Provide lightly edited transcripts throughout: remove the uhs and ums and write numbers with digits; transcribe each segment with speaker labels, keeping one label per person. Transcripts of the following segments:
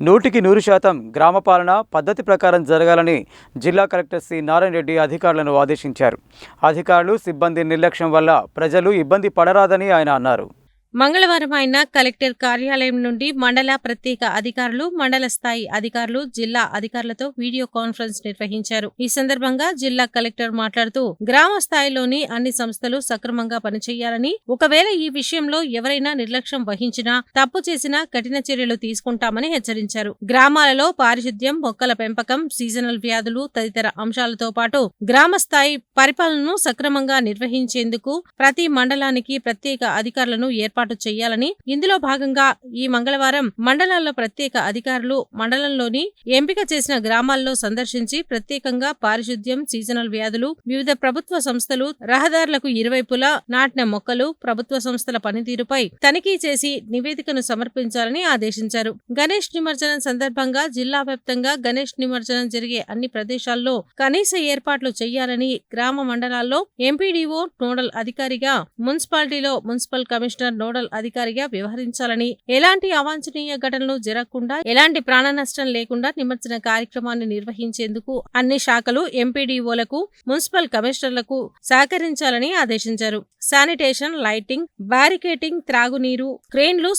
Speaker 1: 100% గ్రామ పాలన పద్ధతి ప్రకారం జరగాలని జిల్లా కలెక్టర్ సి నారాయణ రెడ్డి అధికారులను ఆదేశించారు. అధికారులు సిబ్బంది నిర్లక్ష్యం వల్ల ప్రజలు ఇబ్బంది పడరాదని ఆయన అన్నారు.
Speaker 2: మంగళవారం ఆయన కలెక్టర్ కార్యాలయం నుండి మండల ప్రత్యేక అధికారులు, మండల స్థాయి అధికారులు, జిల్లా అధికారులతో వీడియో కాన్ఫరెన్స్ నిర్వహించారు. ఈ సందర్భంగా జిల్లా కలెక్టర్ మాట్లాడుతూ గ్రామ స్థాయిలోని అన్ని సంస్థలు సక్రమంగా పనిచేయాలని, ఒకవేళ ఈ విషయంలో ఎవరైనా నిర్లక్ష్యం వహించినా, తప్పు చేసినా కఠిన చర్యలు తీసుకుంటామని హెచ్చరించారు. గ్రామాలలో పారిశుద్ధ్యం, మొక్కల పెంపకం, సీజనల్ వ్యాధులు తదితర అంశాలతో పాటు గ్రామ స్థాయి పరిపాలనను సక్రమంగా నిర్వహించేందుకు ప్రతి మండలానికి ప్రత్యేక అధికారులను ఏర్పాటు చేయాలని, ఇందులో భాగంగా ఈ మంగళవారం మండలాల్లో ప్రత్యేక అధికారులు మండలంలోని ఎంపిక చేసిన గ్రామాల్లో సందర్శించి ప్రత్యేకంగా పారిశుద్ధ్యం, సీజనల్ వ్యాధులు, వివిధ ప్రభుత్వ సంస్థలు, రహదారులకు ఇరువైపులా నాటిన మొక్కలు, ప్రభుత్వ సంస్థల పనితీరుపై తనిఖీ చేసి నివేదికను సమర్పించాలని ఆదేశించారు. గణేష్ నిమజ్జనం సందర్భంగా జిల్లా వ్యాప్తంగా గణేష్ నిమజ్జనం జరిగే అన్ని ప్రదేశాల్లో కనీస ఏర్పాట్లు చేయాలని, గ్రామ మండలాల్లో ఎంపీడీఓ నోడల్ అధికారిగా, మున్సిపాలిటీలో మున్సిపల్ కమిషనర్ నోడల్ అధికారిగా వ్యవహరించాలని, ఎలాంటి అవాంఛనీయ ఘటనలు జరగకుండా, ఎలాంటి ప్రాణ నష్టం లేకుండా నిమజ్జన కార్యక్రమాన్ని నిర్వహించేందుకు అన్ని శాఖలు ఎంపీడీఓలకు, మున్సిపల్ కమిషనర్లకు సహకరించాలని ఆదేశించారు. శానిటేషన్, లైటింగ్, బ్యారికేటింగ్, త్రాగునీరు, క్రేన్లు,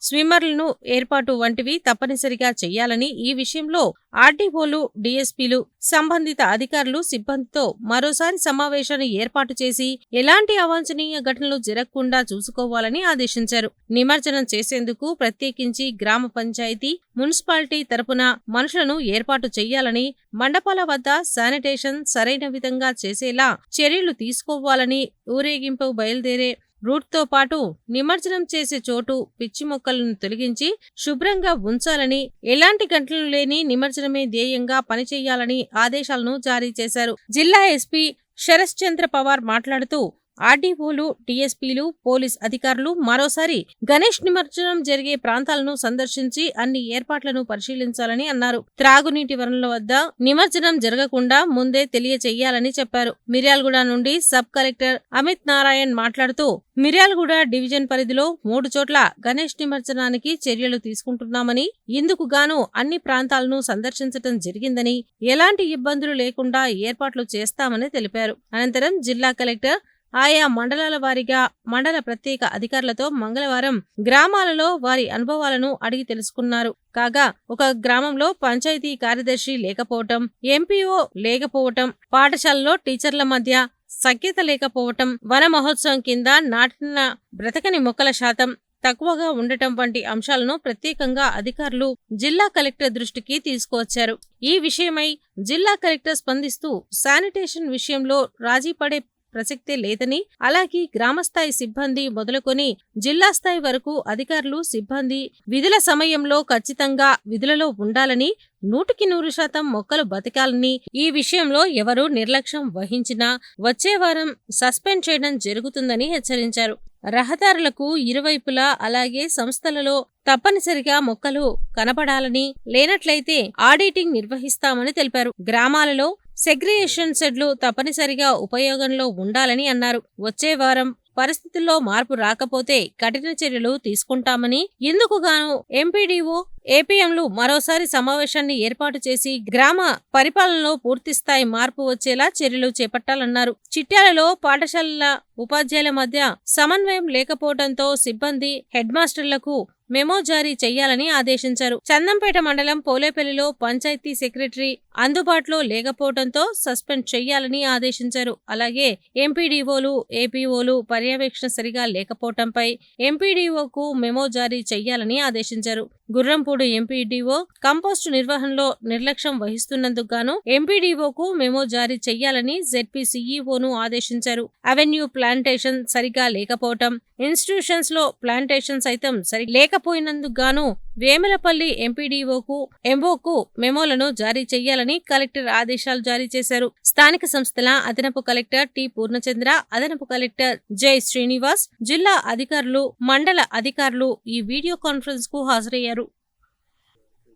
Speaker 2: స్విమ్మర్లను ఏర్పాటు వంటివి తప్పనిసరిగా చేయాలని, ఈ విషయంలో ఆర్డీఓలు, డీఎస్పీలు, సంబంధిత అధికారులు సిబ్బందితో మరోసారి సమావేశాన్ని ఏర్పాటు చేసి ఎలాంటి అవాంఛనీయ ఘటనలు జరగకుండా చూసుకోవాలని ఆదేశించారు. నిమజ్జనం చేసేందుకు ప్రత్యేకించి గ్రామ పంచాయతీ, మున్సిపాలిటీ తరపున మనుషులను ఏర్పాటు చేయాలని, మండపాల వద్ద శానిటేషన్ సరైన విధంగా చేసేలా చర్యలు తీసుకోవాలని, ఊరేగింపు బయలుదేరే రూట్తో పాటు నిమజ్జనం చేసే చోటు పిచ్చి మొక్కలను తొలగించి శుభ్రంగా ఉంచాలని, ఎలాంటి గంటలు లేని నిమజ్జనమే ధ్యేయంగా పనిచేయాలని ఆదేశాలను జారీ చేశారు. జిల్లా ఎస్పీ శరశ్చంద్ర పవార్ మాట్లాడుతూ ఆర్డీఓలు, డీఎస్పీలు, పోలీస్ అధికారులు మరోసారి గణేష్ నిమజ్జనం జరిగే ప్రాంతాలను సందర్శించి అన్ని ఏర్పాట్లను పరిశీలించాలని అన్నారు. త్రాగునీటి వనరుల వద్ద నిమజ్జనం జరగకుండా ముందే తెలియచేయాలని చెప్పారు. మిర్యాలగూడ నుండి సబ్ కలెక్టర్ అమిత్ నారాయణ్ మాట్లాడుతూ మిర్యాలగూడ డివిజన్ పరిధిలో 3 చోట్ల గణేష్ నిమజ్జనానికి చర్యలు తీసుకుంటున్నామని, ఇందుకు గాను అన్ని ప్రాంతాలను సందర్శించడం జరిగిందని, ఎలాంటి ఇబ్బందులు లేకుండా ఏర్పాట్లు చేస్తామని తెలిపారు. అనంతరం జిల్లా కలెక్టర్ ఆయా మండలాల వారీగా మండల ప్రత్యేక అధికారులతో మంగళవారం గ్రామాలలో వారి అనుభవాలను అడిగి తెలుసుకున్నారు. కాగా ఒక గ్రామంలో పంచాయతీ కార్యదర్శి లేకపోవటం, ఎంపీఓ లేకపోవటం, పాఠశాలలో టీచర్ల మధ్య సఖ్యత లేకపోవటం, వన మహోత్సవం కింద నాటిన బ్రతకని మొక్కల శాతం తక్కువగా ఉండటం వంటి అంశాలను ప్రత్యేకంగా అధికారులు జిల్లా కలెక్టర్ దృష్టికి తీసుకువచ్చారు. ఈ విషయమై జిల్లా కలెక్టర్ స్పందిస్తూ శానిటేషన్ విషయంలో రాజీ పడే ప్రసక్తే లేదని, అలాగే గ్రామస్థాయి సిబ్బంది మొదలుకొని జిల్లా స్థాయి వరకు అధికారులు, సిబ్బంది విధుల సమయంలో ఖచ్చితంగా విధులలో ఉండాలని, 100% మొక్కలు బతకాలని, ఈ విషయంలో ఎవరు నిర్లక్ష్యం వహించినా వచ్చే వారం సస్పెండ్ చేయడం జరుగుతుందని హెచ్చరించారు. రహదారులకు ఇరువైపులా అలాగే సంస్థలలో తప్పనిసరిగా మొక్కలు కనపడాలని, లేనట్లయితే ఆడిటింగ్ నిర్వహిస్తామని తెలిపారు. గ్రామాలలో సెగ్రిగేషన్ షెడ్లు తప్పనిసరిగా ఉపయోగంలో ఉండాలని అన్నారు. వచ్చే వారం పరిస్థితుల్లో మార్పు రాకపోతే కఠిన చర్యలు తీసుకుంటామని, ఇందుకుగాను ఎంపీడీఓ, ఏపీఎంలు మరోసారి సమావేశాన్ని ఏర్పాటు చేసి గ్రామ పరిపాలనలో పూర్తిస్థాయి మార్పు వచ్చేలా చర్యలు చేపట్టాలన్నారు. చిట్యాలలో పాఠశాలల ఉపాధ్యాయుల మధ్య సమన్వయం లేకపోవడంతో సిబ్బంది, హెడ్ మాస్టర్లకు మెమో జారీ చేయాలని ఆదేశించారు. చందంపేట మండలం పోలేపల్లిలో పంచాయతీ సెక్రటరీ అందుబాటులో లేకపోవడంతో సస్పెండ్ చేయాలని ఆదేశించారు. అలాగే ఎంపీడీఓలు, ఏపీఓలు పర్యవేక్షణ సరిగా లేకపోవడంపై ఎంపీడీఓకు మెమో జారీ చేయాలని ఆదేశించారు. గుర్రంపూడి ఎంపీడీఓ కంపోస్టు నిర్వహణలో నిర్లక్ష్యం వహిస్తున్నందుకు గాను ఎంపీడీఓకు మెమో జారీ చేయాలని జెడ్పీ సీఈఓను ఆదేశించారు. అవెన్యూ ప్లాంటేషన్ సరిగా లేకపోవటం, ఇన్స్టిట్యూషన్స్ లో ప్లాంటేషన్ సైతం సరి లేకపోయినందుకు గాను వేములపల్లి ఎంపీడీఓకు, ఎంఓకు మెమోలను జారీ చేయాలని కలెక్టర్ ఆదేశాలు జారీ చేశారు. స్థానిక సంస్థల అదనపు కలెక్టర్ టి పూర్ణచంద్ర, అదనపు కలెక్టర్ జె శ్రీనివాస్, జిల్లా అధికారులు, మండల అధికారులు ఈ వీడియో కాన్ఫరెన్స్ కు హాజరయ్యారు.